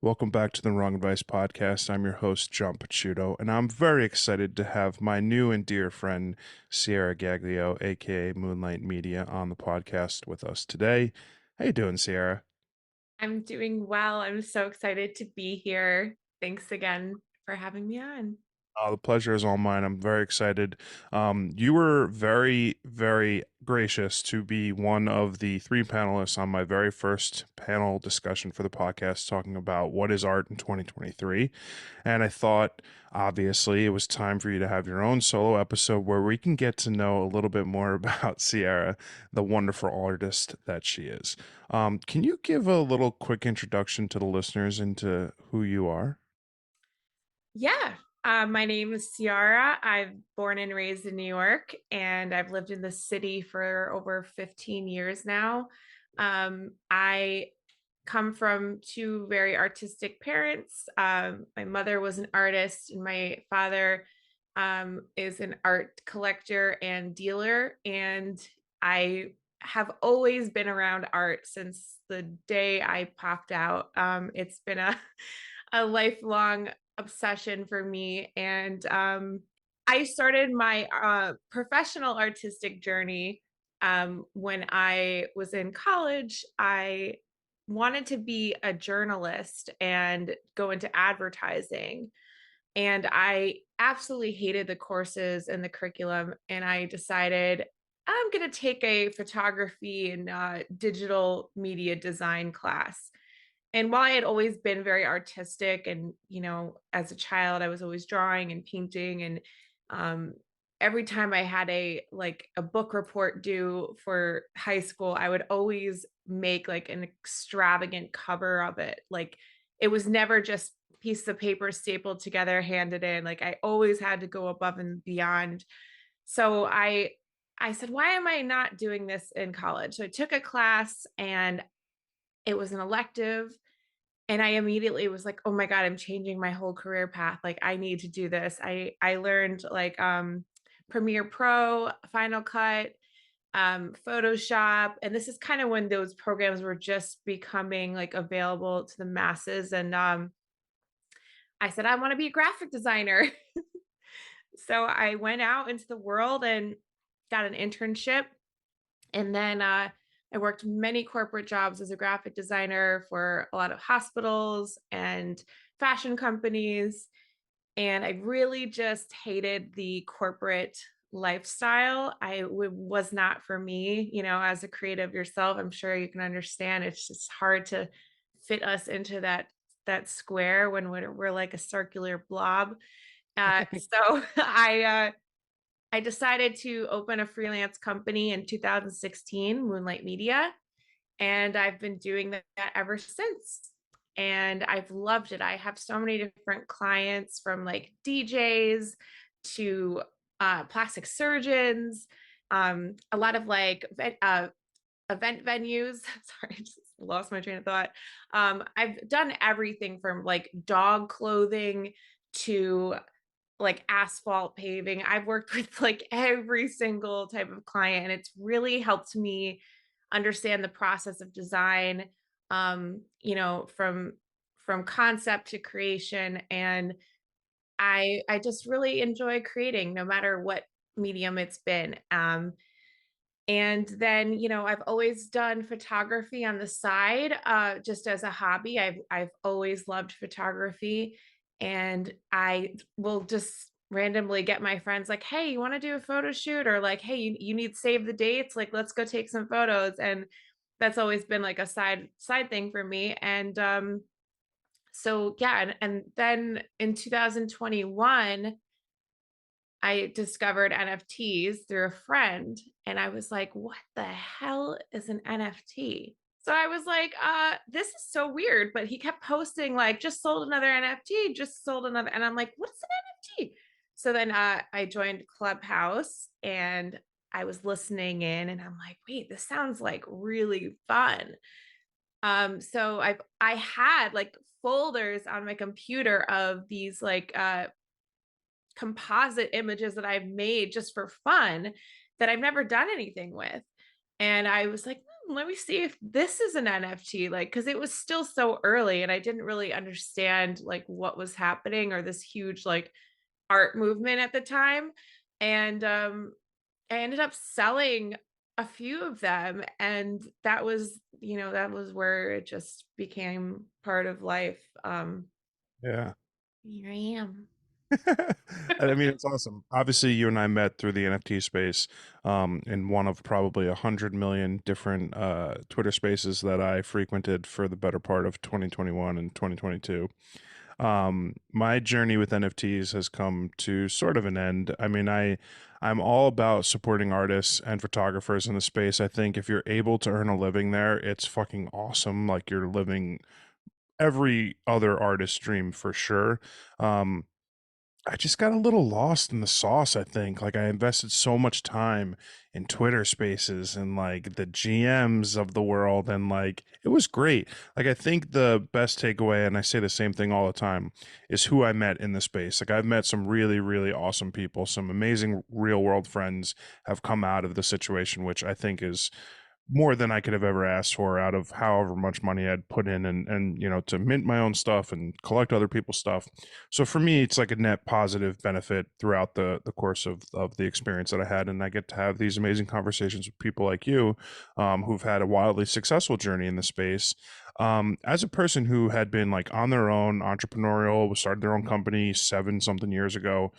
Welcome back to the Wrong Advice Podcast. I'm your host, John Pachuto, and I'm very excited to have my new and dear friend, Ciara Gaglio, aka Moonlight Media, on the podcast with us today. How you doing, Ciara? I'm doing well. I'm so excited to be here. Thanks again for having me on. The pleasure is all mine. I'm very excited. You were very, very gracious to be one of the three panelists on my very first panel discussion for the podcast, talking about what is art in 2023. And I thought, obviously, it was time for you to have your own solo episode where we can get to know a little bit more about Ciara, the wonderful artist that she is. Can you give a little quick introduction to the listeners into who you are? Yeah. My name is Ciara. I'm born and raised in New York, and I've lived in the city for over 15 years now. I come from two very artistic parents. My mother was an artist, and my father is an art collector and dealer. And I have always been around art since the day I popped out. It's been a lifelong obsession for me. And I started my professional artistic journey when I was in college. I wanted to be a journalist and go into advertising. And I absolutely hated the courses and the curriculum. And I decided I'm going to take a photography and digital media design class. And while I had always been very artistic and, as a child, I was always drawing and painting. And um, every time I had a book report due for high school, I would always make like an extravagant cover of it. Like it was never just piece of paper stapled together, handed in. Like I always had to go above and beyond. So I said, why am I not doing this in college? So I took a class and it was an elective, and I immediately was like, "Oh my god, I'm changing my whole career path. Like I need to do this." I learned like Premiere Pro, Final Cut, Photoshop, and this is kind of when those programs were just becoming like available to the masses. And I said, "I want to be a graphic designer." So I went out into the world and got an internship, and then I worked many corporate jobs as a graphic designer for a lot of hospitals and fashion companies. And I really just hated the corporate lifestyle. Was not for me, as a creative yourself, I'm sure you can understand it's just hard to fit us into that square when we're like a circular blob. So I decided to open a freelance company in 2016, Moonlight Media, and I've been doing that ever since. And I've loved it. I have so many different clients, from like DJs to plastic surgeons, a lot of like event venues. Sorry, I just lost my train of thought. I've done everything from like dog clothing to like asphalt paving. I've worked with like every single type of client, and it's really helped me understand the process of design, from concept to creation. And I just really enjoy creating no matter what medium it's been. And then, I've always done photography on the side, just as a hobby. I've always loved photography, and I will just randomly get my friends like, "Hey, you want to do a photo shoot?" Or like, "Hey, you need save the dates. Like, let's go take some photos." And that's always been like a side thing for me. And so yeah, and then in 2021 I discovered NFTs through a friend, and I was like, "What the hell is an NFT?" So I was like, this is so weird." But he kept posting like, "Just sold another NFT, just sold another." And I'm like, "What is an NFT?" So then I joined Clubhouse and I was listening in, and I'm like, "Wait, this sounds like really fun." So I had like folders on my computer of these like composite images that I've made just for fun that I've never done anything with. And I was like, let me see if this is an NFT, like, because it was still so early and I didn't really understand like what was happening or this huge like art movement at the time. And I ended up selling a few of them, and that was where it just became part of life. Yeah. Here I am. I mean, it's awesome. Obviously, you and I met through the NFT space, in one of probably 100 million different Twitter spaces that I frequented for the better part of 2021 and 2022. My journey with NFTs has come to sort of an end. I mean, I'm all about supporting artists and photographers in the space. I think if you're able to earn a living there, it's fucking awesome. Like you're living every other artist's dream for sure. Um, I just got a little lost in the sauce, I think. Like I invested so much time in Twitter Spaces and like the GMs of the world and like it was great. Like I think the best takeaway, and I say the same thing all the time, is who I met in the space. Like I've met some really, really awesome people, some amazing real world friends have come out of the situation, which I think is more than I could have ever asked for out of however much money I'd put in and to mint my own stuff and collect other people's stuff. So for me it's like a net positive benefit throughout the course of the experience that I had, and I get to have these amazing conversations with people like you, who've had a wildly successful journey in the space. As a person who had been like on their own entrepreneurial, started their own company 7 something years ago,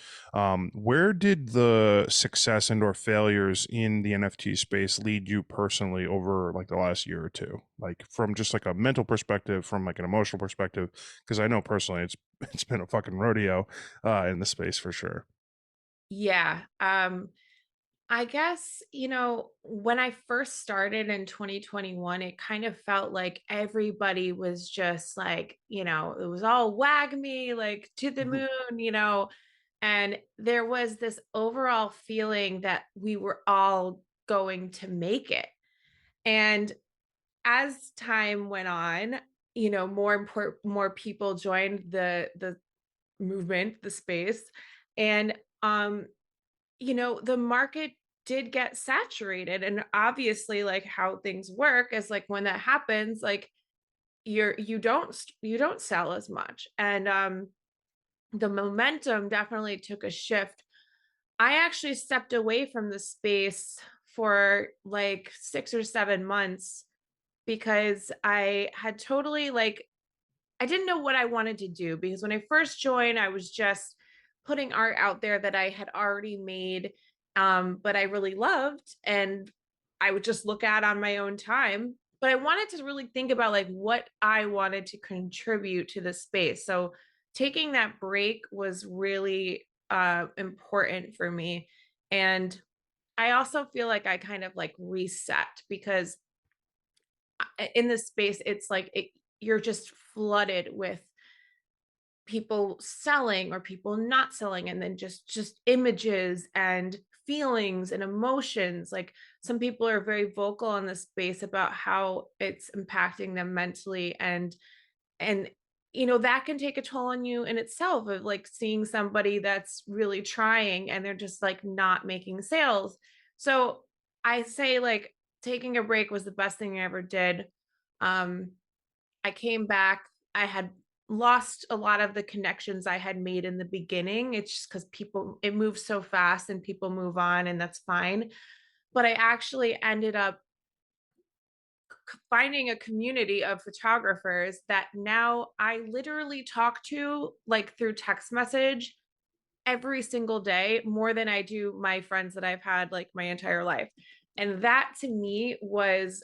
where did the success and or failures in the NFT space lead you personally over like the last year or two? Like from just like a mental perspective, from like an emotional perspective, because I know personally it's been a fucking rodeo in the space for sure. Yeah. I guess, when I first started in 2021, it kind of felt like everybody was just like, it was all wag me like to the Mhm. moon, and there was this overall feeling that we were all going to make it. And as time went on, more people joined the movement, the space, and the market did get saturated, and obviously like how things work is like when that happens, like you don't sell as much, and the momentum definitely took a shift. I actually stepped away from the space for like 6 or 7 months because I had totally like I didn't know what I wanted to do, because when I first joined, I was just putting art out there that I had already made, but I really loved, and I would just look at on my own time. But I wanted to really think about like what I wanted to contribute to the space. So taking that break was really important for me. And I also feel like I kind of like reset because in this space, it's like you're just flooded with people selling or people not selling, and then just images and feelings and emotions. Like some people are very vocal in this space about how it's impacting them mentally, and that can take a toll on you in itself, of like seeing somebody that's really trying and they're just like not making sales. So I say like taking a break was the best thing I ever did. um I came back. I had lost a lot of the connections I had made in the beginning. It's just because it moves so fast and people move on, and that's fine. But I actually ended up finding a community of photographers that now I literally talk to like through text message every single day, more than I do my friends that I've had like my entire life. And that to me was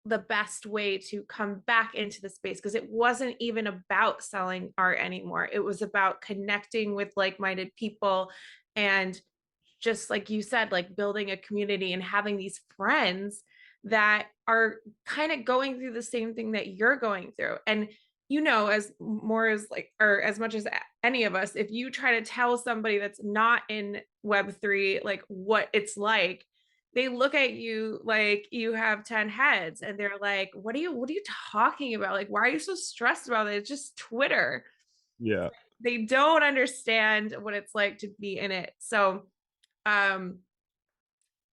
the best way to come back into the space, because it wasn't even about selling art anymore. It was about connecting with like-minded people, and just like you said, like building a community and having these friends that are kind of going through the same thing that you're going through. And as more as like, or as much as any of us, if you try to tell somebody that's not in web3 like what it's like, they look at you like you have 10 heads, and they're like, what are you talking about? Like, why are you so stressed about it? It's just Twitter. Yeah. They don't understand what it's like to be in it. So um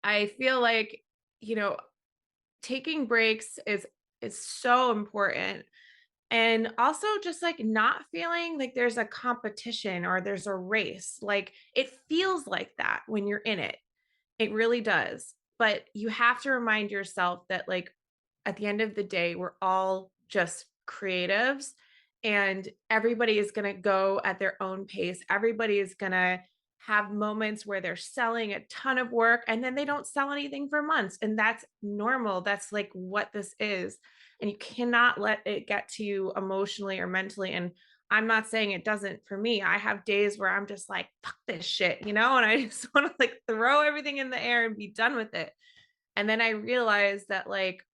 I feel like, you know taking breaks is so important. And also just like not feeling like there's a competition or there's a race. Like it feels like that when you're in it. It really does. But you have to remind yourself that, like, at the end of the day, we're all just creatives and everybody is going to go at their own pace. Everybody is going to have moments where they're selling a ton of work and then they don't sell anything for months. And that's normal. That's like what this is. And you cannot let it get to you emotionally or mentally. And I'm not saying it doesn't for me. I have days where I'm just like, fuck this shit, and I just want to like throw everything in the air and be done with it. And then I realized that, like,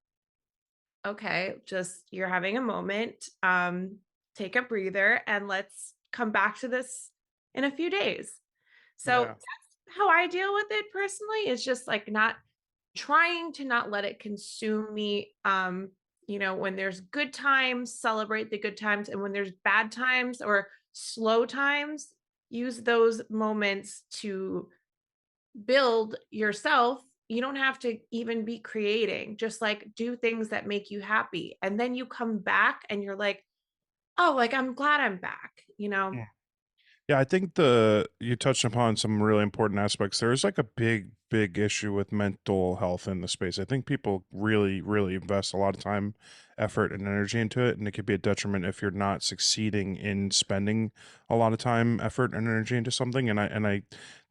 okay, just you're having a moment. Take a breather and let's come back to this in a few days. So Yeah. that's how I deal with it personally. Is just like not trying to not let it consume me. When there's good times, celebrate the good times. And when there's bad times or slow times, use those moments to build yourself. You don't have to even be creating, just like do things that make you happy. And then you come back and you're like, oh, like I'm glad I'm back. Yeah, I think the you touched upon some really important aspects. There is like a big issue with mental health in the space. I think people really invest a lot of time, effort, and energy into it, and it could be a detriment if you're not succeeding in spending a lot of time, effort, and energy into something. And I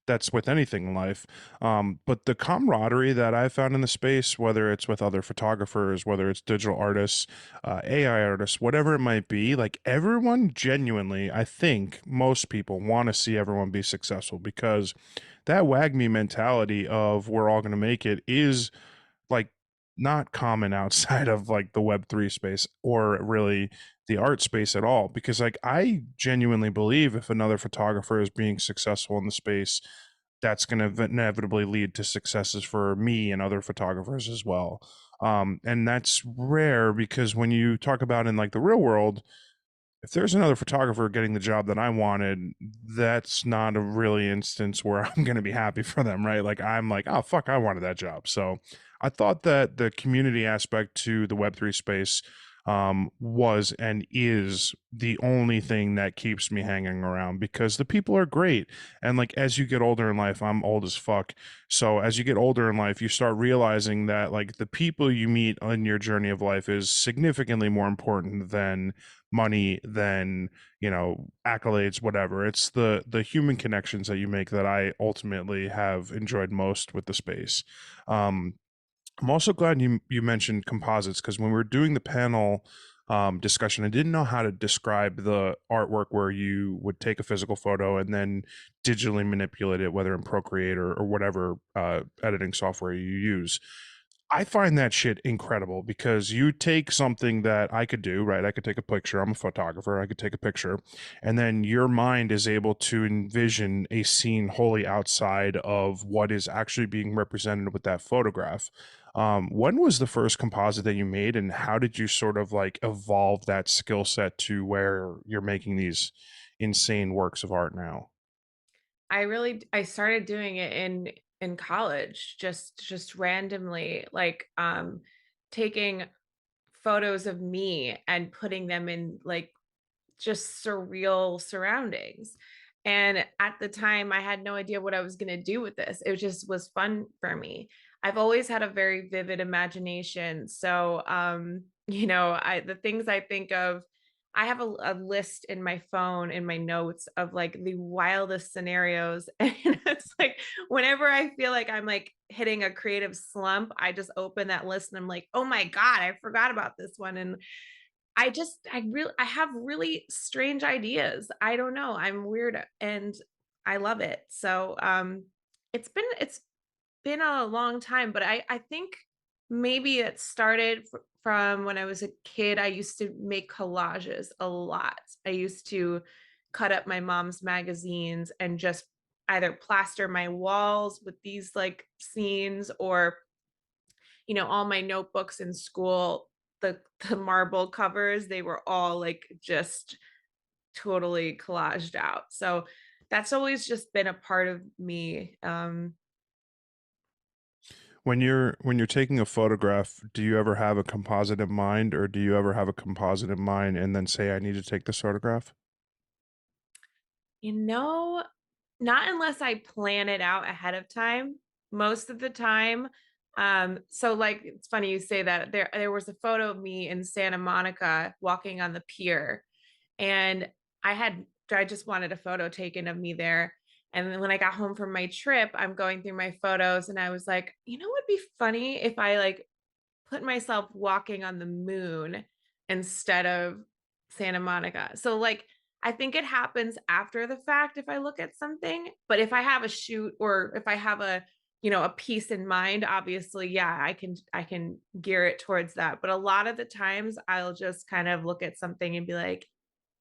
that's with anything in life. But the camaraderie that I found in the space, whether it's with other photographers, whether it's digital artists, AI artists, whatever it might be, like everyone genuinely, I think most people want to see everyone be successful because that wag me mentality of we're all going to make it is like not common outside of like the web3 space or really the art space at all, because like I genuinely believe if another photographer is being successful in the space, that's going to inevitably lead to successes for me and other photographers as well. And that's rare because when you talk about in like the real world, if there's another photographer getting the job that I wanted, that's not a really instance where I'm going to be happy for them, right? Like I'm like, oh fuck, I wanted that job. So I thought that the community aspect to the Web3 space was and is the only thing that keeps me hanging around because the people are great. And like as you get older in life, I'm old as fuck. So as you get older in life, you start realizing that like the people you meet on your journey of life is significantly more important than money, than accolades, whatever. It's the human connections that you make that I ultimately have enjoyed most with the space. um I'm also glad you mentioned composites because when we were doing the panel discussion, I didn't know how to describe the artwork where you would take a physical photo and then digitally manipulate it, whether in Procreate or whatever editing software you use. I find that shit incredible because you take something that I could do, right? I could take a picture. I'm a photographer. I could take a picture. And then your mind is able to envision a scene wholly outside of what is actually being represented with that photograph. When was the first composite that you made, and how did you sort of like evolve that skill set to where you're making these insane works of art now? I started doing it in college, just randomly, like taking photos of me and putting them in like just surreal surroundings. And at the time, I had no idea what I was going to do with this. It just was fun for me. I've always had a very vivid imagination. So, the things I think of, I have a list in my phone, in my notes of like the wildest scenarios. And it's like, whenever I feel like I'm like hitting a creative slump, I just open that list and I'm like, oh my God, I forgot about this one. And I have really strange ideas. I don't know. I'm weird and I love it. So it's been a long time, but I think maybe it started from when I was a kid. I used to make collages a lot. I used to cut up my mom's magazines and just either plaster my walls with these like scenes, or all my notebooks in school, the marble covers, they were all like just totally collaged out. So that's always just been a part of me. When you're taking a photograph, do you ever have a composite in mind, or do you ever have a composite in mind and then say, I need to take this photograph? You know, not unless I plan it out ahead of time. Most of the time, so like it's funny you say that. There was a photo of me in Santa Monica walking on the pier, and I just wanted a photo taken of me there. And then when I got home from my trip, I'm going through my photos and I was like, you know what'd be funny if I like put myself walking on the moon instead of Santa Monica. So like I think it happens after the fact if I look at something, but if I have a shoot or if I have a, a piece in mind, obviously, yeah, I can gear it towards that. But a lot of the times I'll just kind of look at something and be like,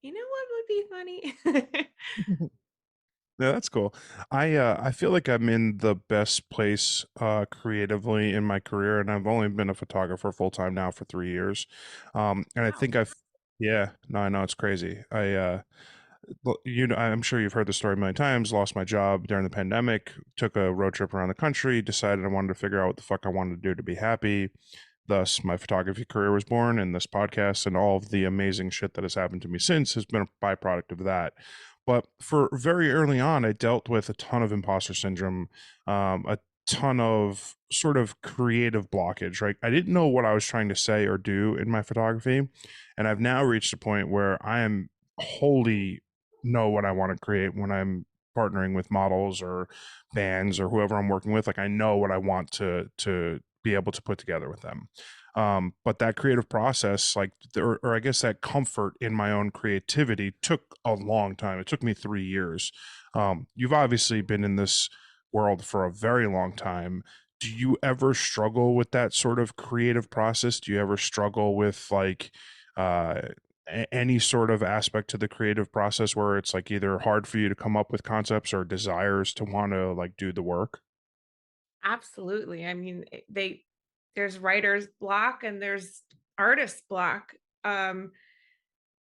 you know what would be funny? Yeah, that's cool. I feel like I'm in the best place creatively in my career, and I've only been a photographer full time now for 3 years. And I Wow. think I've yeah, no, I know it's crazy. Well, I'm sure you've heard the story many times. Lost my job during the pandemic, took a road trip around the country, decided I wanted to figure out what the fuck I wanted to do to be happy. Thus, my photography career was born, and this podcast and all of the amazing shit that has happened to me since has been a byproduct of that. But for very early on, I dealt with a ton of imposter syndrome, a ton of sort of creative blockage, right? I didn't know what I was trying to say or do in my photography. And I've now reached a point where I am wholly know what I want to create when I'm partnering with models or bands or whoever I'm working with. Like I know what I want to be able to put together with them. But that creative process, like, or I guess that comfort in my own creativity took a long time. It took me 3 years. You've obviously been in this world for a very long time. Do you ever struggle with that sort of creative process? Do you ever struggle with like, uh, any sort of aspect to the creative process where it's like either hard for you to come up with concepts or desires to want to like do the work? Absolutely. I mean, there's writer's block and there's artist block.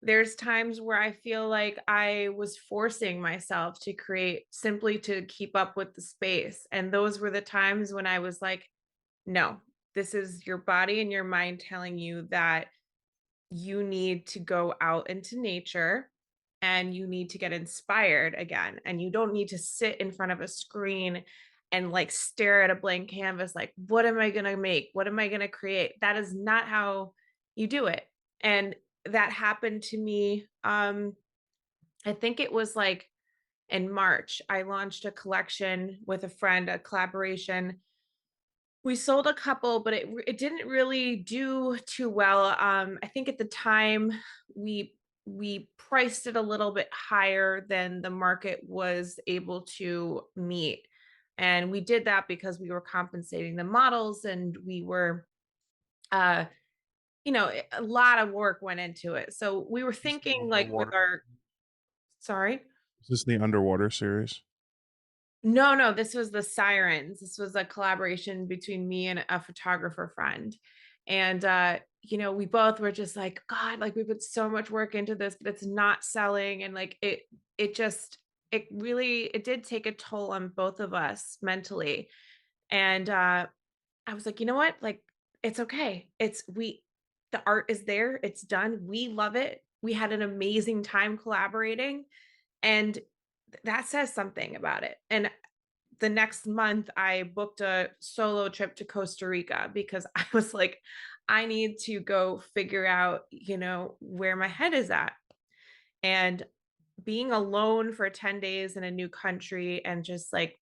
There's times where I feel like I was forcing myself to create simply to keep up with the space. And those were the times when I was like, no, this is your body and your mind telling you that you need to go out into nature and you need to get inspired again. And you don't need to sit in front of a screen and like stare at a blank canvas, like, what am I going to make? What am I going to create? That is not how you do it. And that happened to me. I think it was like in March, I launched a collection with a friend, a collaboration. We sold a couple, but it didn't really do too well. I think at the time we we priced it a little bit higher than the market was able to meet. And we did that because we were compensating the models and we were uh a lot of work went into it. So we were Is this the thinking like with underwater? our sorry. Is this the underwater series? No, no, this was the Sirens. This was a collaboration between me and a photographer friend. And we both were just like, God, like we put so much work into this, but it's not selling. And like it really it did take a toll on both of us mentally. And I was like, you know what? Like, it's okay. The art is there, it's done. We love it. We had an amazing time collaborating. And that says something about it. And the next month I booked a solo trip to Costa Rica because I was like, I need to go figure out, where my head is at. And being alone for 10 days in a new country and just like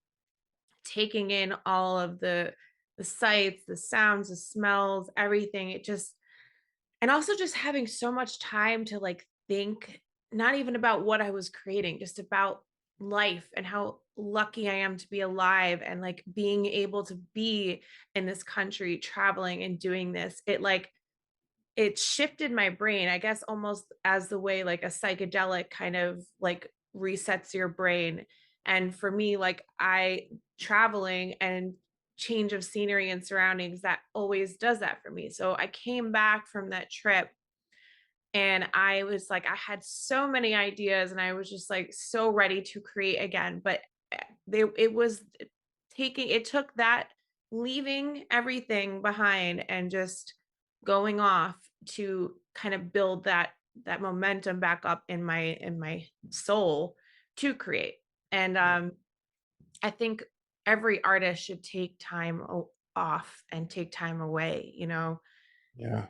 taking in all of the sights, the sounds, the smells, everything. It just and also just having so much time to like think not even about what I was creating, just about life and how lucky I am to be alive and like being able to be in this country traveling and doing this. It shifted my brain, I guess almost as the way like a psychedelic kind of like resets your brain. And for me, like I traveling and change of scenery and surroundings, that always does that for me. So I came back from that trip and I was like, I had so many ideas and I was just like so ready to create again. But it was it took that leaving everything behind and just going off to kind of build that momentum back up in my soul to create. And Yeah. I think every artist should take time off and take time away, you know. Yeah.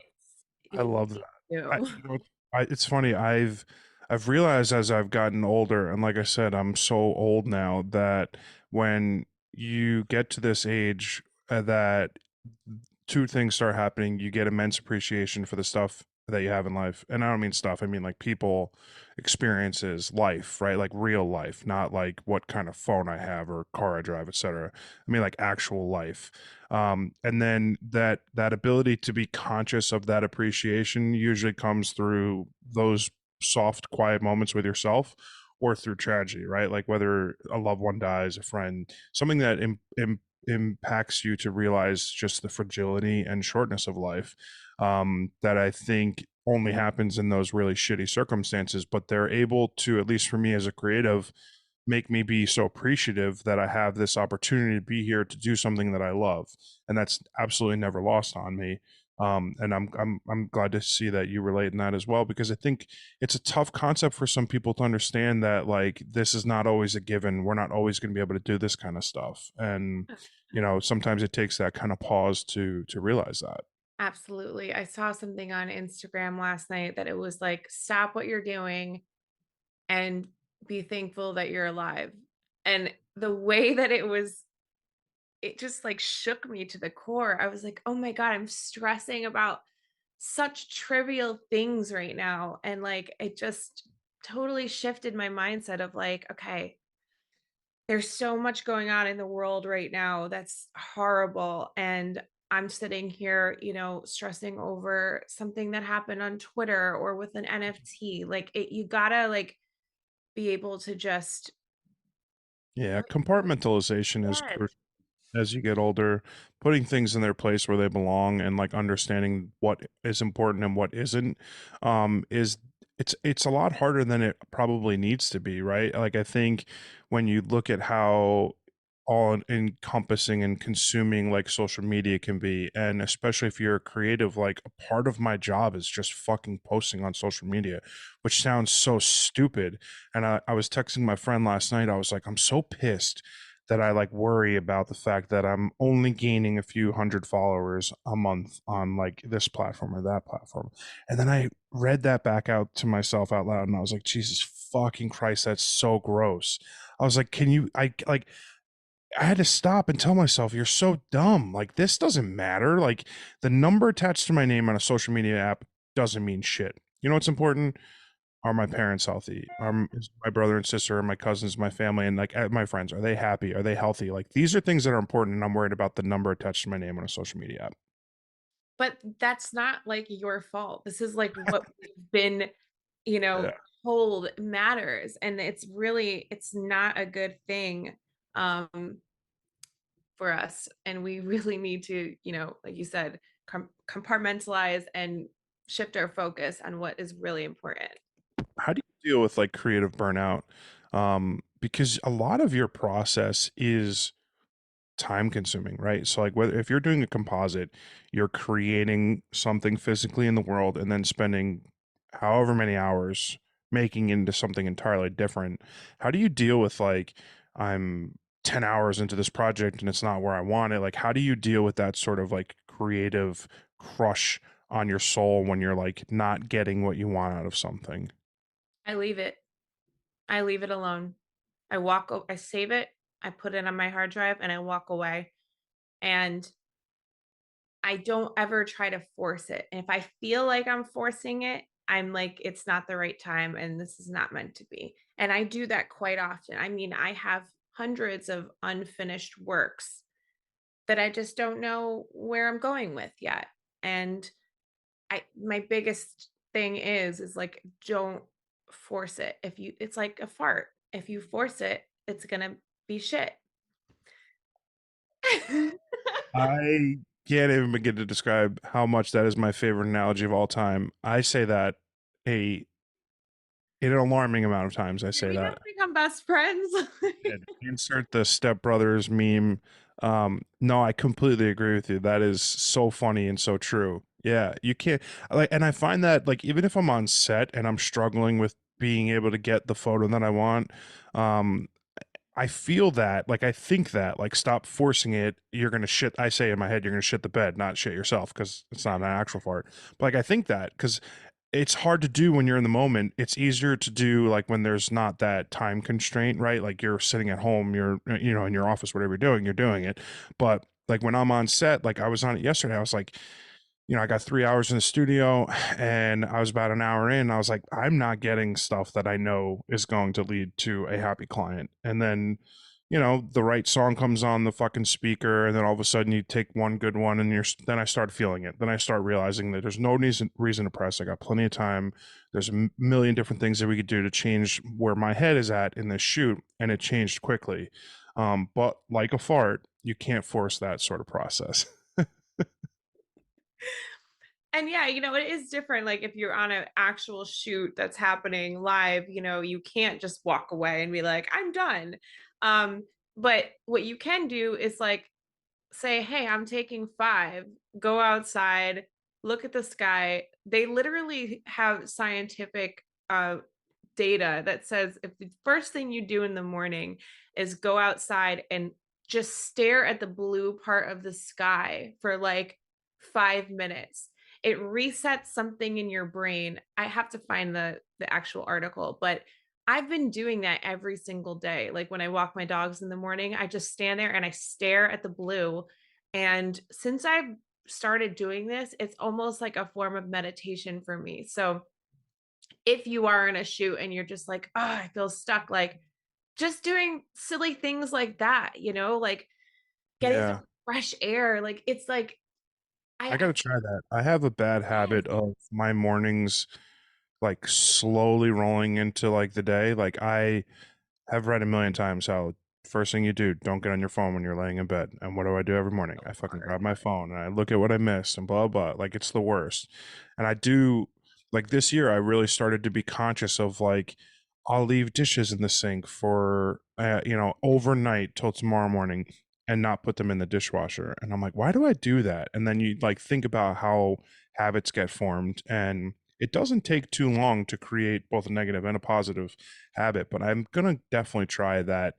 I It's love that. easy I, to you know, it's funny. I've realized as I've gotten older, and like I said, I'm so old now that when you get to this age, that two things start happening. You get immense appreciation for the stuff that you have in life, and I don't mean stuff. I mean like people, experiences, life, right? Like real life, not like what kind of phone I have or car I drive, etc. I mean like actual life. And then that ability to be conscious of that appreciation usually comes through those soft quiet moments with yourself or through tragedy, right? Like whether a loved one dies, a friend, something that impacts you to realize just the fragility and shortness of life, that I think only happens in those really shitty circumstances, but they're able to, at least for me as a creative, make me be so appreciative that I have this opportunity to be here to do something that I love, and that's absolutely never lost on me. And I'm glad to see that you relate in that as well, because I think it's a tough concept for some people to understand that like this is not always a given. We're not always going to be able to do this kind of stuff, and sometimes it takes that kind of pause to realize that. absolutely. I saw something on Instagram last night that it was like, stop what you're doing and be thankful that you're alive. And the way that it just like shook me to the core. I was like, oh my God, I'm stressing about such trivial things right now. And like, it just totally shifted my mindset of like, okay, there's so much going on in the world right now that's horrible. And I'm sitting here, stressing over something that happened on Twitter or with an NFT. Like you gotta like be able to just Yeah, put compartmentalization is yes, crucial as you get older, putting things in their place where they belong and like understanding what is important and what isn't, is it's a lot harder than it probably needs to be, right? Like I think when you look at how all encompassing and consuming like social media can be, and especially if you're a creative, like a part of my job is just fucking posting on social media, which sounds so stupid. And I was texting my friend last night. I was like, I'm so pissed that I like worry about the fact that I'm only gaining a few hundred followers a month on like this platform or that platform. And then I read that back out to myself out loud and I was like, Jesus fucking Christ, that's so gross. I was like, can you, I had to stop and tell myself, you're so dumb. Like, this doesn't matter. Like, the number attached to my name on a social media app doesn't mean shit. You know what's important? Are my parents healthy? Is my brother and sister, my cousins, my family, and like my friends, are they happy? Are they healthy? Like these are things that are important, and I'm worried about the number attached to my name on a social media app. but that's not like your fault. This is like what we've been, you Yeah. know, told matters. And it's not a good thing um for us. And we really need to, like you said, compartmentalize and shift our focus on what is really important. How do you deal with like creative burnout? Because a lot of your process is time consuming, right? So like whether if you're doing a composite, you're creating something physically in the world and then spending however many hours making into something entirely different. How do you deal with like I'm 10 hours into this project and it's not where I want it? Like how do you deal with that sort of like creative crush on your soul when you're like not getting what you want out of something? I leave it. I leave it alone. I save it, I put it on my hard drive and I walk away. And I don't ever try to force it. And if I feel like I'm forcing it, I'm like, it's not the right time and this is not meant to be. And I do that quite often. I mean, I have hundreds of unfinished works that I just don't know where I'm going with yet. And my biggest thing is like, don't force it. It's like a fart. If you force it, it's going to be shit. I can't even begin to describe how much that is my favorite analogy of all time. I say that a in an alarming amount of times. I Did say we that. just become best friends? Did. Insert the Step Brothers meme. No, I completely agree with you. That is so funny and so true. Yeah, you can't like, and I find that like even if I'm on set and I'm struggling with being able to get the photo that I want, um, I feel that, like, I think that, like, stop forcing it. You're gonna shit. I say in my head, you're gonna shit the bed, not shit yourself, because it's not an actual fart. But like, I think that because it's hard to do when you're in the moment. It's easier to do like when there's not that time constraint, right? Like you're sitting at home, you're in your office, whatever you're doing it. But like when I'm on set, like I was on it yesterday, I was like, I got 3 hours in the studio and I was about an hour in. I was like, I'm not getting stuff that I know is going to lead to a happy client. And then, the right song comes on the fucking speaker, and then all of a sudden you take one good one, and then I start feeling it. Then I start realizing that there's no reason to press. I got plenty of time. There's a million different things that we could do to change where my head is at in this shoot, and it changed quickly. But like a fart, you can't force that sort of process. And yeah, it is different. Like if you're on an actual shoot that's happening live, you can't just walk away and be like, I'm done. Um, but what you can do is like say, hey, I'm taking 5, go outside, look at the sky. They literally have scientific data that says if the first thing you do in the morning is go outside and just stare at the blue part of the sky for like 5 minutes, it resets something in your brain. I have to find the actual article, but I've been doing that every single day. Like when I walk my dogs in the morning, I just stand there and I stare at the blue. And since I've started doing this, it's almost like a form of meditation for me. So if you are in a shoot and you're just like, oh, I feel stuck, like just doing silly things like that, like getting some Yeah. fresh air. Like it's like I I gotta try that. I have a bad yes, habit of my mornings like slowly rolling into like the day. Like I've read a million times how first thing you do, don't get on your phone when you're laying in bed. And what do I do every morning? I fucking grab my phone and I look at what I missed and blah blah. Like it's the worst. And I do like this year I really started to be conscious of like I'll leave dishes in the sink for overnight till tomorrow morning and not put them in the dishwasher. And I'm like, why do I do that? And then you like think about how habits get formed, and it doesn't take too long to create both a negative and a positive habit. But I'm gonna definitely try that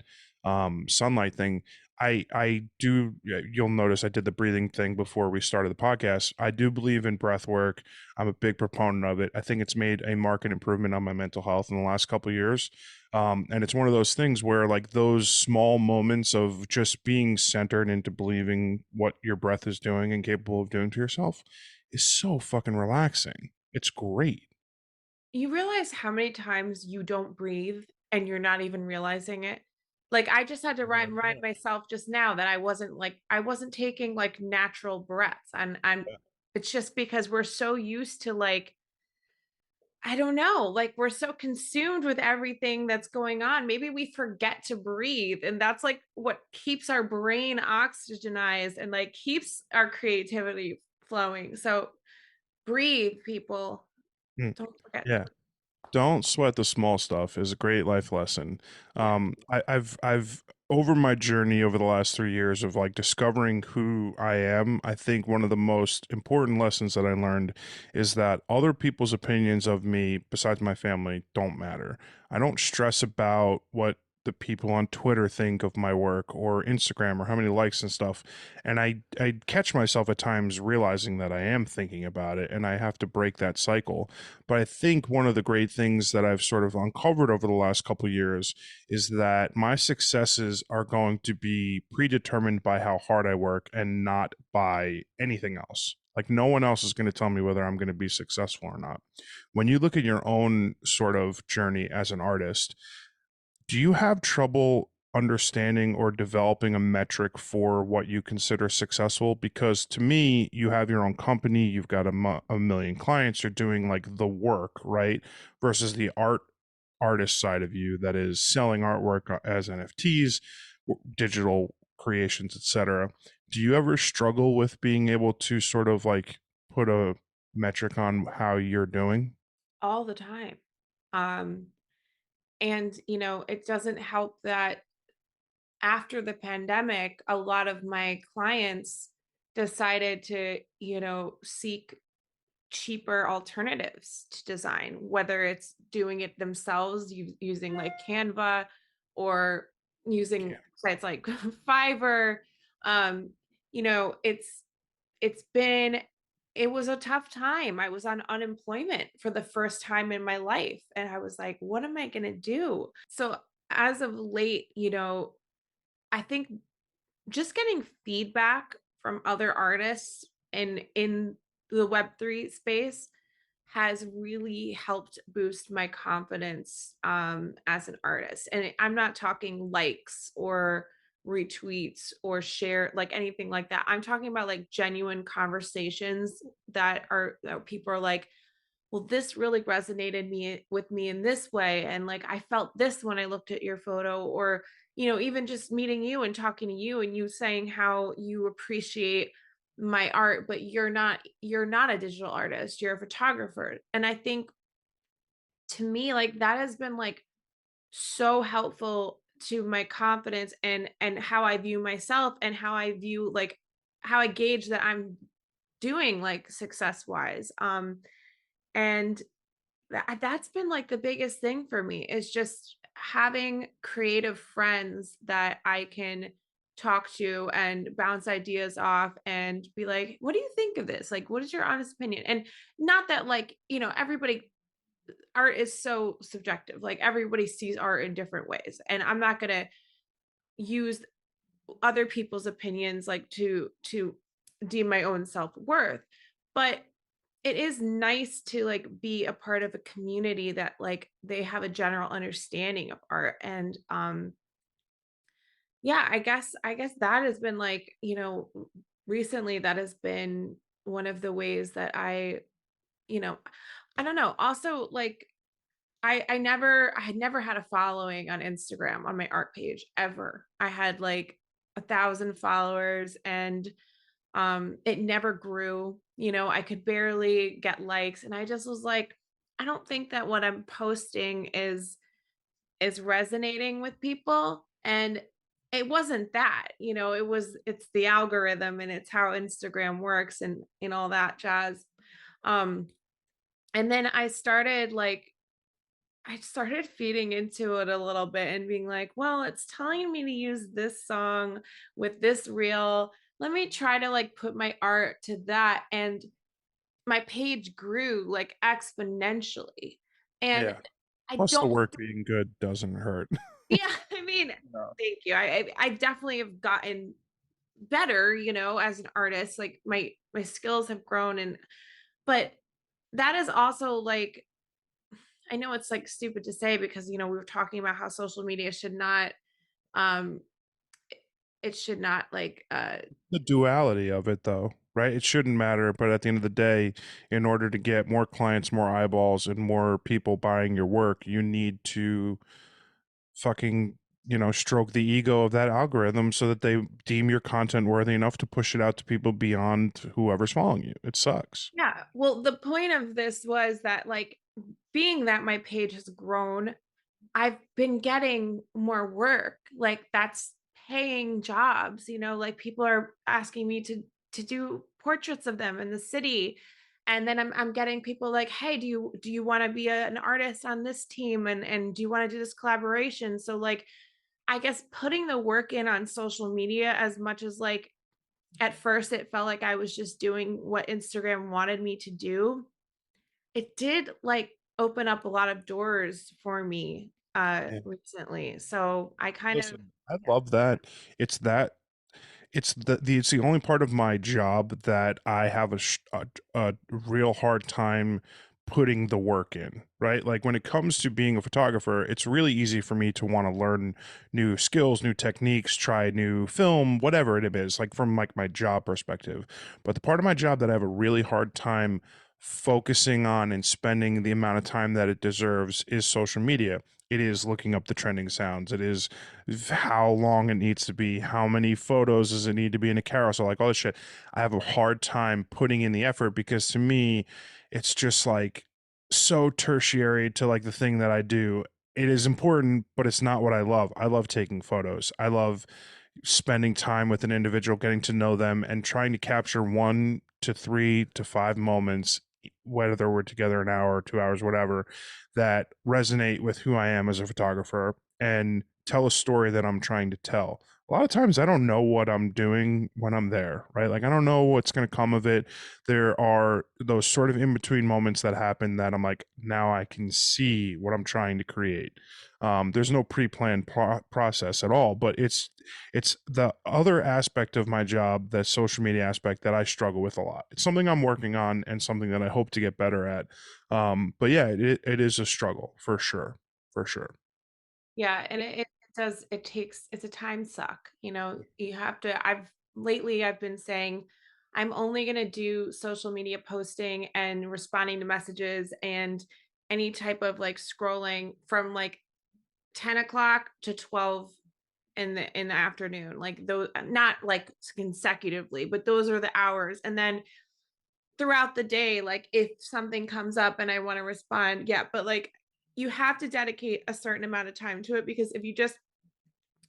sunlight thing. I do. You'll notice I did the breathing thing before we started the podcast. I do believe in breath work. I'm a big proponent of it. I think it's made a marked improvement on my mental health in the last couple of years. And it's one of those things where like those small moments of just being centered into believing what your breath is doing and capable of doing to yourself is so fucking relaxing. It's great. you realize how many times you don't breathe and you're not even realizing it. Like I just had to remind myself just now that I wasn't taking like natural breaths. And I'm it's just because we're so used to like I don't know, like we're so consumed with everything that's going on. Maybe we forget to breathe. And that's like what keeps our brain oxygenized and like keeps our creativity flowing. So breathe, people. Mm, Don't forget to yeah. Don't sweat the small stuff is a great life lesson. yeah. I've over my journey over the last 3 years of like discovering who I am, I think one of the most important lessons that I learned is that other people's opinions of me, besides my family, don't matter. I don't stress about what the people on Twitter think of my work or Instagram or how many likes and stuff. And I catch myself at times realizing that I am thinking about it, and I have to break that cycle. But I think one of the great things that I've sort of uncovered over the last couple of years is that my successes are going to be predetermined by how hard I work and not by anything else. Like no one else is going to tell me whether I'm going to be successful or not. When you look at your own sort of journey as an artist, do you have trouble understanding or developing a metric for what you consider successful? Because to me, you have your own company, you've got a million clients, you're doing like the work, right? Versus the artist side of you that is selling artwork as NFTs, digital creations, etc. Do you ever struggle with being able to sort of like put a metric on how you're doing? All the time. Um, and, it doesn't help that after the pandemic, a lot of my clients decided to, seek cheaper alternatives to design, whether it's doing it themselves using like Canva or using Yeah. sites like Fiverr. Um, you know, it's it's been it was a tough time. I was on unemployment for the first time in my life. And I was like, what am I gonna do? So as of late, I think just getting feedback from other artists in the web3 space has really helped boost my confidence as an artist. And I'm not talking likes or retweets or share like anything like that. I'm talking about like genuine conversations that people are like, well, this really resonated me with me in this way, and like I felt this when I looked at your photo. Or even just meeting you and talking to you and you saying how you appreciate my art, but you're not a digital artist, you're a photographer. And I think, to me, like that has been like so helpful to my confidence and how I view myself, and how I view like how I gauge that I'm doing like success wise. And that's been like the biggest thing for me, is just having creative friends that I can talk to and bounce ideas off and be like, what do you think of this? Like, what is your honest opinion? And not that, like, everybody, art is so subjective. Like everybody sees art in different ways. And I'm not going to use other people's opinions like to deem my own self-worth. But it is nice to like be a part of a community that like they have a general understanding of art. And yeah, I guess that has been like, recently that has been one of the ways that you know I don't know. Also, like I had never had a following on Instagram on my art page ever. I had like 1,000 followers, and it never grew. I could barely get likes, and I just was like, I don't think that what I'm posting is resonating with people. And it wasn't that. It's the algorithm, and it's how Instagram works, and all that jazz. um and then I started feeding into it a little bit and being like, well, it's telling me to use this song with this reel. Let me try to like put my art to that. And my page grew like exponentially. And Yeah. I Plus, the don't, work being good doesn't hurt. yeah, I mean, No. thank you. I definitely have gotten better, as an artist. Like my skills have grown. But that is also like, I know it's like stupid to say, because we were talking about how social media should not um it should not like The duality of it, though, right? It shouldn't matter, but at the end of the day, in order to get more clients, more eyeballs, and more people buying your work, you need to fucking, stroke the ego of that algorithm so that they deem your content worthy enough to push it out to people beyond whoever's following you. It sucks. yeah. Well, the point of this was that, like, being that my page has grown, I've been getting more work. Like, that's paying jobs. Like, people are asking me to do portraits of them in the city. And then I'm getting people like, hey, do you want to be an artist on this team, and do you want to do this collaboration? So like, I guess putting the work in on social media, as much as like at first it felt like I was just doing what Instagram wanted me to do, it did like open up a lot of doors for me recently. So I kind of, Listen, I love that. It's that it's the only part of my job that I have a real hard time putting the work in, right? Like when it comes to being a photographer, it's really easy for me to want to learn new skills, new techniques, try new film, whatever it is, like from like my job perspective. But the part of my job that I have a really hard time focusing on and spending the amount of time that it deserves is social media. It is looking up the trending sounds. It is how long it needs to be, how many photos does it need to be in a carousel, like all this shit. I have a hard time putting in the effort because to me, it's just like so tertiary to like the thing that I do. It is important, but it's not what I love. I love taking photos. I love spending time with an individual, getting to know them, and trying to capture 1 to 3 to 5 moments, whether we're together an hour or 2 hours, whatever, that resonate with who I am as a photographer and tell a story that I'm trying to tell. A lot of times I don't know what I'm doing when I'm there, right? Like I don't know what's going to come of it. There are those sort of in between moments that happen that I'm like, now I can see what I'm trying to create. There's no pre-planned process at all, but it's the other aspect of my job, that social media aspect, that I struggle with a lot. It's something I'm working on and something that I hope to get better at. But yeah, it is a struggle for sure, for sure. Yeah, and it does, it takes, it's a time suck. You know, you have to, I've been saying I'm only going to do social media posting and responding to messages and any type of like scrolling from like 10 o'clock to 12 in the afternoon. Like those, not like consecutively, but those are the hours. And then throughout the day, like if something comes up and I want to respond, yeah, but like you have to dedicate a certain amount of time to it, because if you just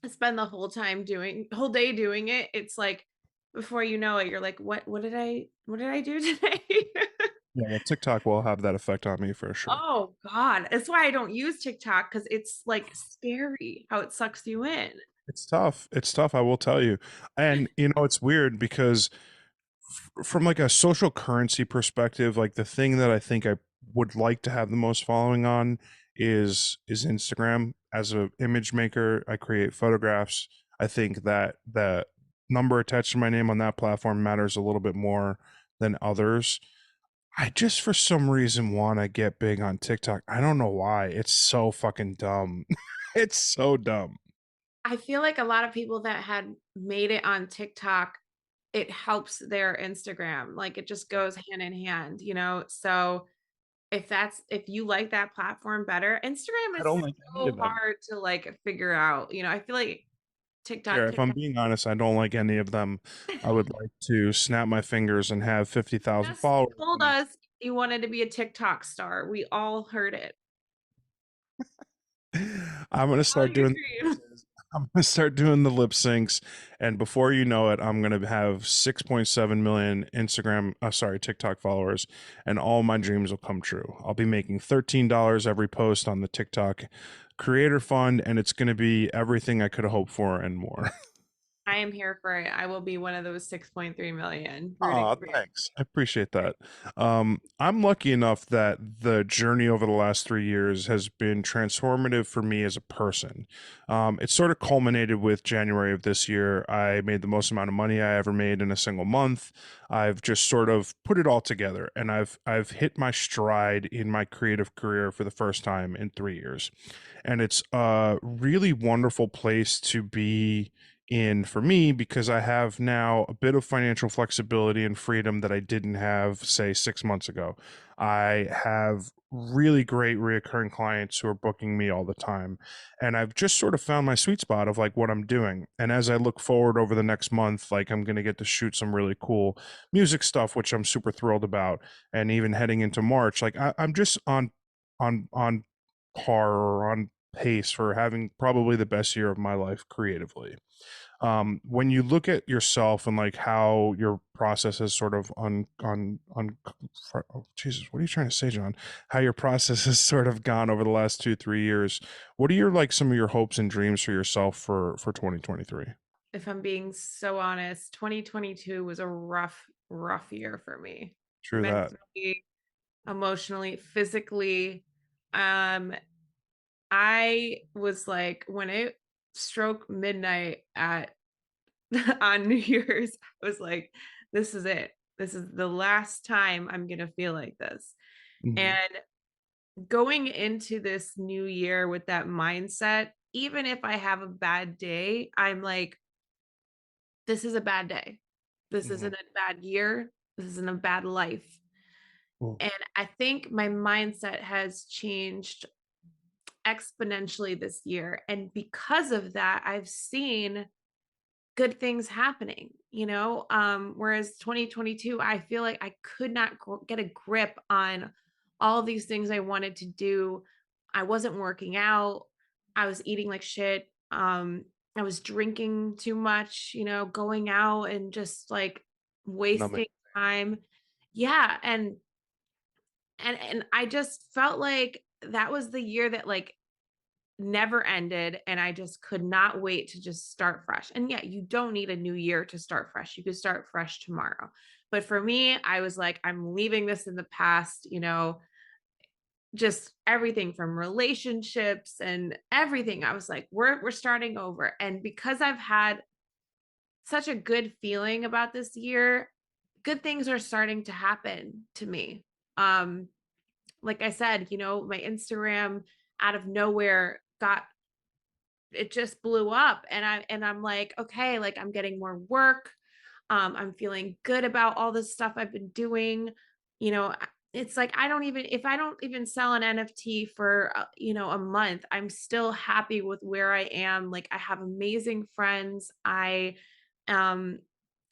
spend the whole day doing it, it's like before you know it, you're like, what did I do today? Yeah, well, TikTok will have that effect on me for sure. Oh God. That's why I don't use TikTok, because it's like scary how it sucks you in. It's tough. It's tough, I will tell you. And it's weird because from like a social currency perspective, like the thing that I think I would like to have the most following on is Instagram. As a image maker, I create photographs. I think that the number attached to my name on that platform matters a little bit more than others. I just for some reason want to get big on TikTok. I don't know why. It's so fucking dumb. It's so dumb. I feel like a lot of people that had made it on TikTok, it helps their Instagram. Like it just goes hand in hand, you know? So if you like that platform better, Instagram I is don't like any so of them. hard to like figure out. You know, I feel like Here, if I'm TikTok being honest, I don't like any of them. I would like to snap my fingers and have 50,000 just followers. told us you wanted to be a TikTok star. We all heard it. I'm gonna All start your doing dreams. I'm gonna start doing the lip syncs, and before you know it, I'm gonna have 6.7 million TikTok followers, and all my dreams will come true. I'll be making $13 every post on the TikTok Creator Fund, and it's gonna be everything I could have hoped for and more. I am here for it. I will be one of those 6.3 million rooting Aw, for you. thanks. I appreciate that. I'm lucky enough that the journey over the last 3 years has been transformative for me as a person. It sort of culminated with January of this year. I made the most amount of money I ever made in a single month. I've just sort of put it all together, and I've hit my stride in my creative career for the first time in 3 years, and it's a really wonderful place to be in for me because I have now a bit of financial flexibility and freedom that I didn't have, say, 6 months ago. I have really great reoccurring clients who are booking me all the time. And I've just sort of found my sweet spot of like what I'm doing. And as I look forward over the next month, like I'm going to get to shoot some really cool music stuff, which I'm super thrilled about. And even heading into March, like I'm just on par or on pace for having probably the best year of my life creatively. When you look at yourself and like how your process is sort of oh, Jesus, what are you trying to say, John? How your process has sort of gone over the last 2 3 years. What are your like some of your hopes and dreams for yourself for 2023? If I'm being so honest, 2022 was a rough year for me. True that. Mentally, emotionally, physically. Um, I was like, when it struck midnight at on New Year's, I was like, this is it. This is the last time I'm gonna feel like this. Mhm. And going into this new year with that mindset, even if I have a bad day, I'm like, this is a bad day. This Mhm. isn't a bad year. This isn't a bad life. Cool. And I think my mindset has changed exponentially this year. And because of that, I've seen good things happening, you know? Whereas 2022, I feel like I could not get a grip on all of these things I wanted to do. I wasn't working out. I was eating like shit. I was drinking too much, going out and just like Numbing. wasting time. Yeah, and I just felt like that was the year that like never ended, and I just could not wait to just start fresh. And yeah, you don't need a new year to start fresh. You could start fresh tomorrow. But for me, I was like, I'm leaving this in the past, just everything from relationships and everything. I was like, we're starting over. And because I've had such a good feeling about this year, good things are starting to happen to me. Um, like I said, my Instagram out of nowhere got it just blew up, and I'm like, okay, like I'm getting more work. I'm feeling good about all this stuff I've been doing. It's like I don't even if I don't even sell an NFT for a month, I'm still happy with where I am. Like I have amazing friends. Um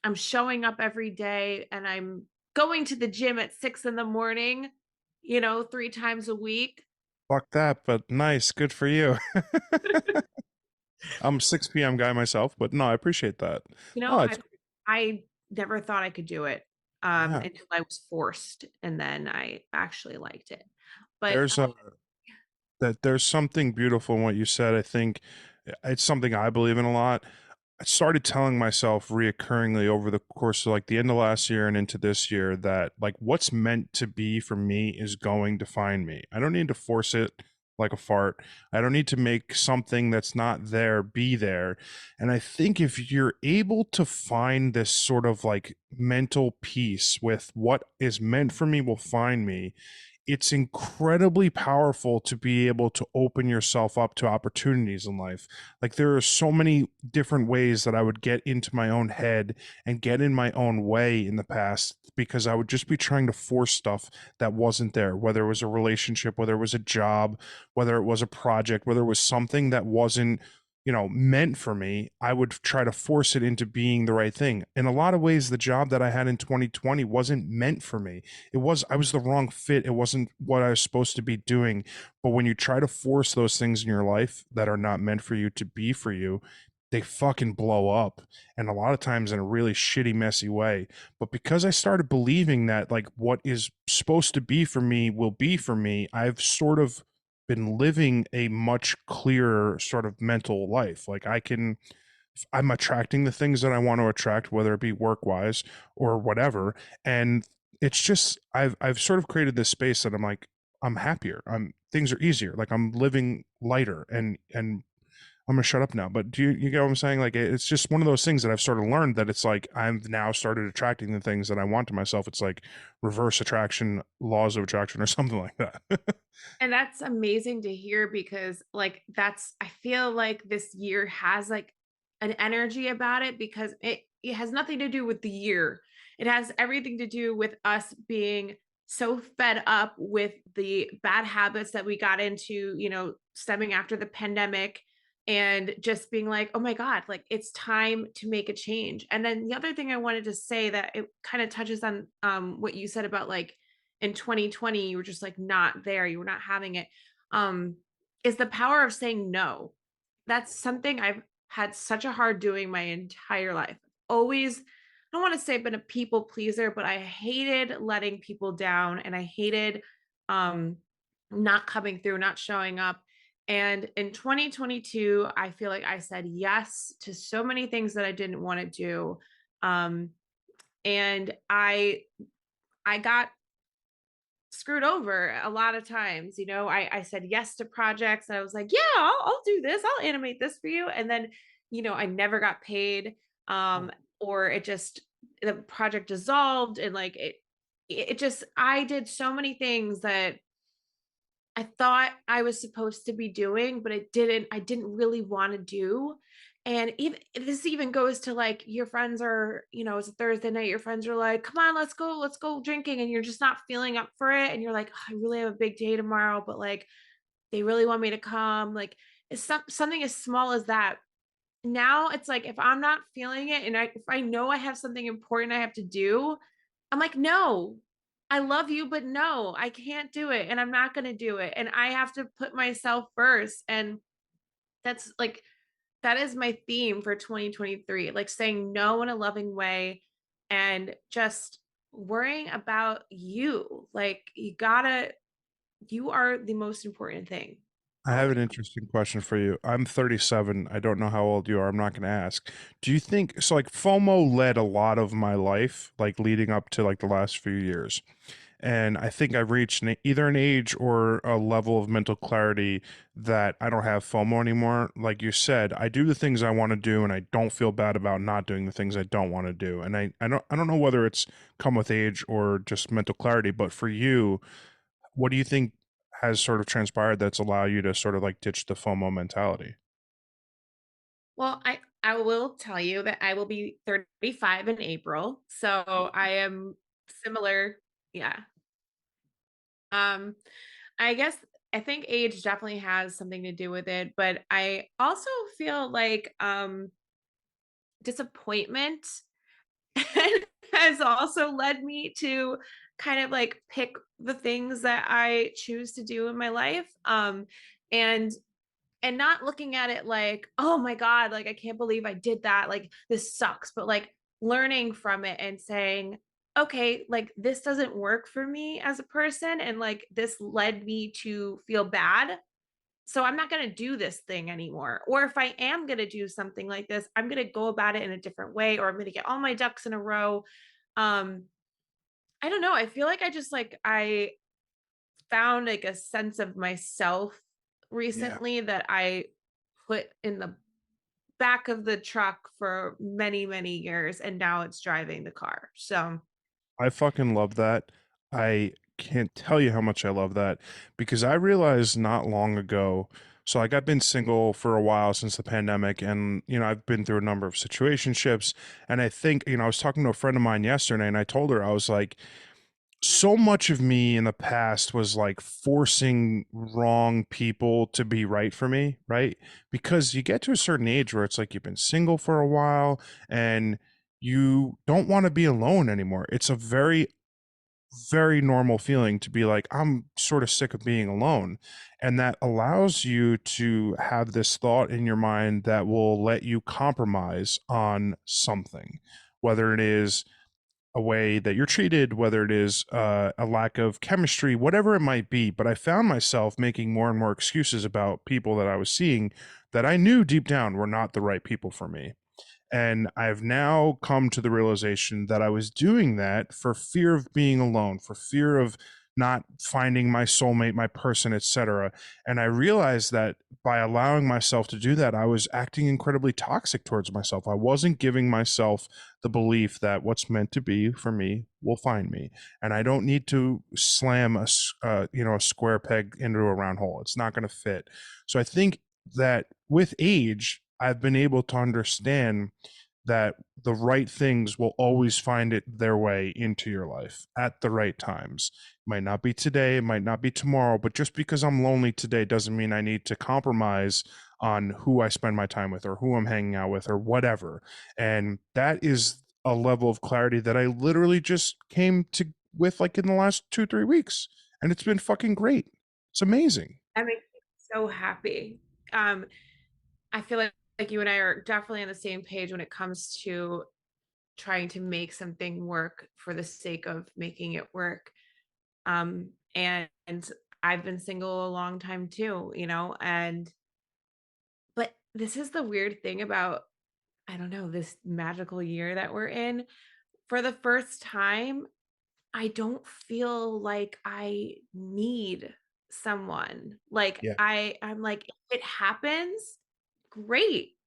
I'm showing up every day, and I'm going to the gym at 6 in the morning, 3 times a week. Fuck that, but nice. Good for you. I'm a 6 p.m. guy myself, but no, I appreciate that. You know, No, I it's I never thought I could do it, yeah. until I was forced, and then I actually liked it. But, There's a that there's something beautiful in what you said. I think it's something I believe in a lot. I started telling myself reoccurringly over the course of like the end of last year and into this year that like what's meant to be for me is going to find me. I don't need to force it like a fart. I don't need to make something that's not there be there. And I think if you're able to find this sort of like mental peace with what is meant for me will find me, it's incredibly powerful to be able to open yourself up to opportunities in life. Like there are so many different ways that I would get into my own head and get in my own way in the past because I would just be trying to force stuff that wasn't there, whether it was a relationship, whether it was a job, whether it was a project, whether it was something that wasn't meant for me. I would try to force it into being the right thing. In a lot of ways, the job that I had in 2020 wasn't meant for me. I was the wrong fit. It wasn't what I was supposed to be doing. But when you try to force those things in your life that are not meant for you to be for you, they fucking blow up. And a lot of times in a really shitty, messy way. But because I started believing that like what is supposed to be for me will be for me, I've sort of been living a much clearer sort of mental life. I'm attracting the things that I want to attract, whether it be work wise or whatever. And it's just I've sort of created this space that I'm like, I'm happier. I'm things are easier. Like I'm living lighter and I'm gonna shut up now. But do you get what I'm saying? Like it's just one of those things that I've sort of learned that it's like I've now started attracting the things that I want to myself. It's like reverse attraction, laws of attraction, or something like that. and that's amazing to hear because, like, I feel like this year has, like, an energy about it because it has nothing to do with the year. It has everything to do with us being so fed up with the bad habits that we got into, stemming after the pandemic, and just being like, "Oh my god, like, it's time to make a change." And then the other thing I wanted to say that it kinda touches on, what you said about, like, in 2020 you were just like not there, you were not having it, um is the power of saying no. That's something I've had such a hard doing my entire life. Always, I don't want to say I've been a people pleaser, but I hated letting people down, and I hated um not coming through, not showing up. And in 2022 I feel like I said yes to so many things that I didn't want to do. Um and I got screwed over a lot of times. I said yes to projects. And I was like, yeah, I'll do this. I'll animate this for you. And then, I never got paid. Or the project dissolved, and like it just, I did so many things that I thought I was supposed to be doing, but I didn't really want to do. And even this even goes to like your friends are, it's a Thursday night, your friends are like, come on, let's go drinking. And you're just not feeling up for it. And you're like, "Oh, I really have a big day tomorrow, but like they really want me to come." Like it's something as small as that. Now it's like if I'm not feeling it, and if I know I have something important I have to do, I'm like, no, I love you, but no, I can't do it and I'm not going to do it. And I have to put myself first. And that's like, that is my theme for 2023, like saying no in a loving way and just worrying about you. Like, you are the most important thing. I have an Always. interesting question for you. I'm 37. I don't know how old you are. I'm not going to ask. Do you think so? Like FOMO led a lot of my life, like leading up to like the last few years. And I think I've reached either an age or a level of mental clarity that I don't have FOMO anymore. Like you said, I do the things I want to do, and I don't feel bad about not doing the things I don't want to do. And I don't know whether it's come with age or just mental clarity, but for you, what do you think has sort of transpired that's allowed you to sort of like ditch the FOMO mentality? Well, I will tell you that I will be 35 in April. So I am similar. Yeah. Um I guess I think age definitely has something to do with it, but I also feel like disappointment has also led me to kind of like pick the things that I choose to do in my life. And not looking at it like, oh my God, like I can't believe I did that. Like this sucks. But like learning from it and saying, okay, like this doesn't work for me as a person. And like this led me to feel bad. So I'm not going to do this thing anymore. Or if I am going to do something like this, I'm going to go about it in a different way, or I'm going to get all my ducks in a row. Um, I don't know. I feel like I found like a sense of myself Yeah. recently that I put in the back of the truck for many, many years, and now it's driving the car. So, I fucking love that. I can't tell you how much I love that because I realized not long ago. So, like, I've been single for a while since the pandemic, and I've been through a number of situationships. And I think, I was talking to a friend of mine yesterday, and I told her, I was like, so much of me in the past was like forcing wrong people to be right for me, right? Because you get to a certain age where it's like you've been single for a while and you don't want to be alone anymore. It's a very, very normal feeling to be like, I'm sort of sick of being alone. And that allows you to have this thought in your mind that will let you compromise on something, whether it is a way that you're treated, whether it is a lack of chemistry, whatever it might be. But I found myself making more and more excuses about people that I was seeing that I knew deep down were not the right people for me. And I've now come to the realization that I was doing that for fear of being alone, for fear of not finding my soulmate, my person, etc. And I realized that by allowing myself to do that, I was acting incredibly toxic towards myself. I wasn't giving myself the belief that what's meant to be for me will find me, and I don't need to slam a square peg into a round hole. It's not going to fit. So I think that with age, I've been able to understand that the right things will always find it their way into your life at the right times. It might not be today, it might not be tomorrow, but just because I'm lonely today doesn't mean I need to compromise on who I spend my time with or who I'm hanging out with or whatever. And that is a level of clarity that I literally just came to with like in the last 2, 3 weeks. And it's been fucking great. It's amazing. that makes me so happy. Um, I feel like you and I are definitely on the same page when it comes to trying to make something work for the sake of making it work. And I've been single a long time too, and but this is the weird thing about, I don't know, this magical year that we're in. For the first time, I don't feel like I need someone. Like Yeah. I'm like, if it happens, great.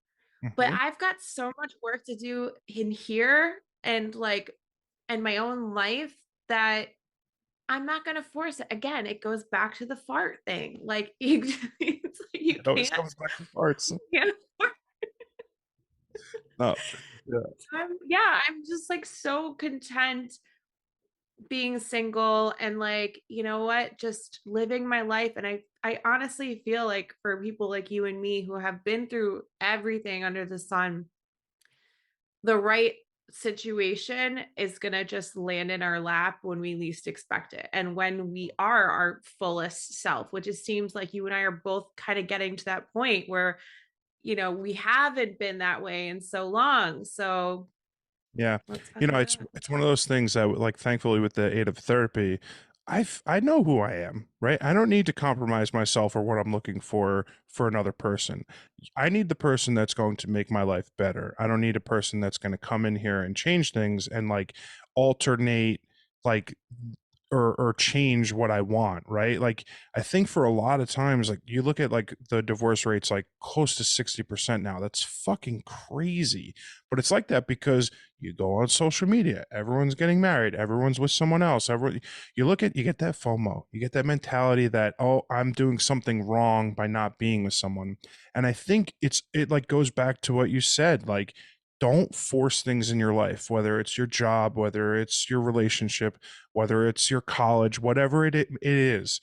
But Mhm. I've got so much work to do in here and like in my own life that I'm not gonna force it. Again, it goes back to the fart thing. Like it's like you It always can't, comes back to parts. you can't. No. Yeah. Yeah, I'm just like so content being single and like, you know what, just living my life. And I honestly feel like for people like you and me who have been through everything under the sun, the right situation is going to just land in our lap when we least expect it. And when we are our fullest self, which it seems like you and I are both kind of getting to that point where, we haven't been that way in so long. So Yeah. let's You find know, that. it's one of those things that like thankfully with the aid of therapy, I know who I am, right? I don't need to compromise myself or what I'm looking for another person. I need the person that's going to make my life better. I don't need a person that's going to come in here and change things and like alternate like or change what I want, right? Like I think for a lot of times, like you look at like the divorce rates like close to 60% now. That's fucking crazy. But it's like that because you go on social media, everyone's getting married, everyone's with someone else. Everyone, you get that FOMO, you get that mentality that, oh, I'm doing something wrong by not being with someone. And I think it like goes back to what you said, like don't force things in your life, whether it's your job, whether it's your relationship, whether it's your college, whatever it is,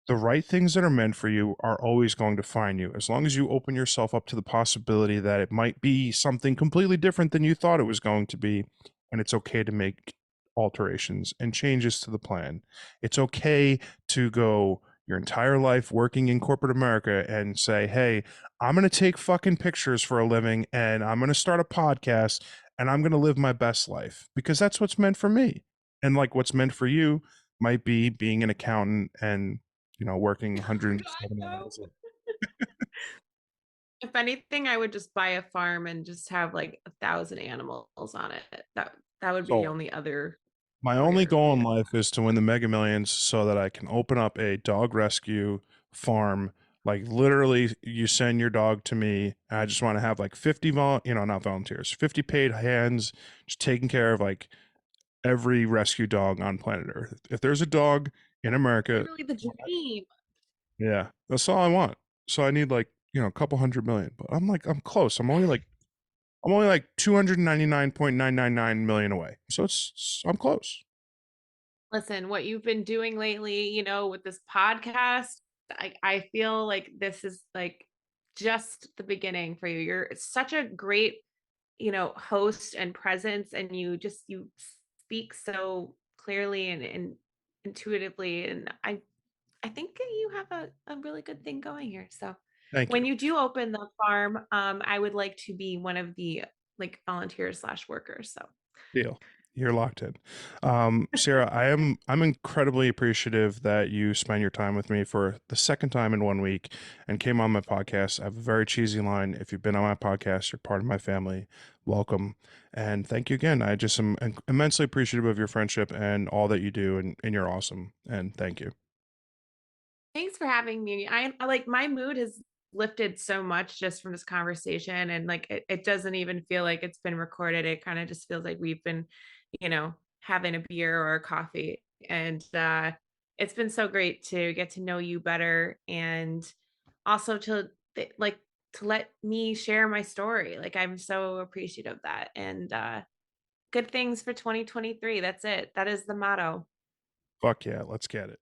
the right things that are meant for you are always going to find you. As long as you open yourself up to the possibility that it might be something completely different than you thought it was going to be, and it's okay to make alterations and changes to the plan. It's okay to go your entire life working in corporate America and say, hey, I'm going to take fucking pictures for a living and I'm going to start a podcast and I'm going to live my best life because that's what's meant for me. And like what's meant for you might be being an accountant and working Oh God, 170 no. hours. If anything, I would just buy a farm and just have like 1,000 animals on it. That would be the So only other my only career goal in idea. life is to win the Mega Millions so that I can open up a dog rescue farm. Like literally, you send your dog to me. I just want to have like 50 not volunteers, 50 paid hands, just taking care of like every rescue dog on planet Earth. If there's a dog in America, Literally the dream. yeah, that's all I want. So I need like a couple 100 million, but I'm close. I'm only like 299.999 million away. So I'm close. Listen, what you've been doing lately, with this podcast, I feel like this is like just the beginning for you. You're such a great, host and presence, and you speak so clearly and intuitively. And I think that you have a really good thing going here. So Thank when you. you do open the farm, I would like to be one of the like volunteers slash workers. So Deal. You're locked in. Sarah, I'm incredibly appreciative that you spent your time with me for the second time in 1 week and came on my podcast. I have a very cheesy line. If you've been on my podcast, you're part of my family. Welcome. And thank you again. I just am immensely appreciative of your friendship and all that you do, and you're awesome. And thank you. thanks for having me. I like my mood has lifted so much just from this conversation, and like it doesn't even feel like it's been recorded. It kind of just feels like we've been, having a beer or a coffee. And it's been so great to get to know you better, and also like to let me share my story. Like I'm so appreciative of that. And good things for 2023. That's it. That is the motto. Fuck yeah. Let's get it.